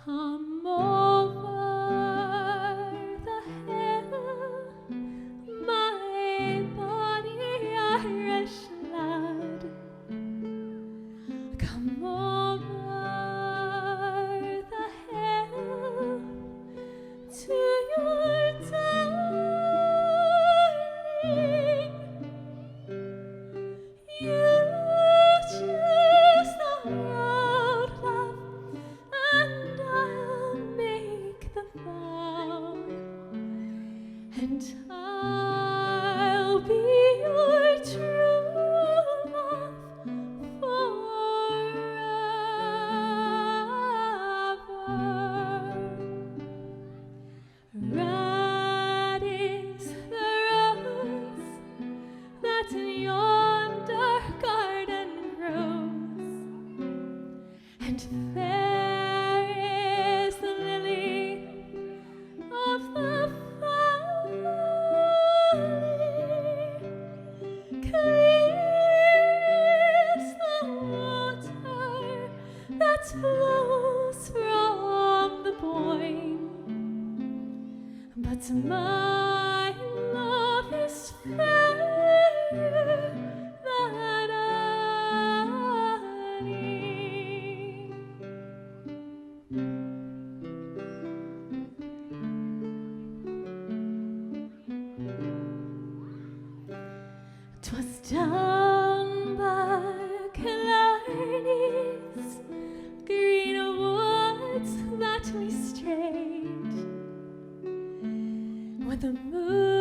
Come over the hill, my body Irish lad. Come over the hill to your darling. You choose the road, love, and I'll make the vow, and I'll be your true love forever. Red is the rose that in yonder garden grows, and fair is the lily of the valley. Clear is the water that flows from the Boyne, but my love is fairer than any. 'Twas down by Killarney's green woods that we strayed, when the moon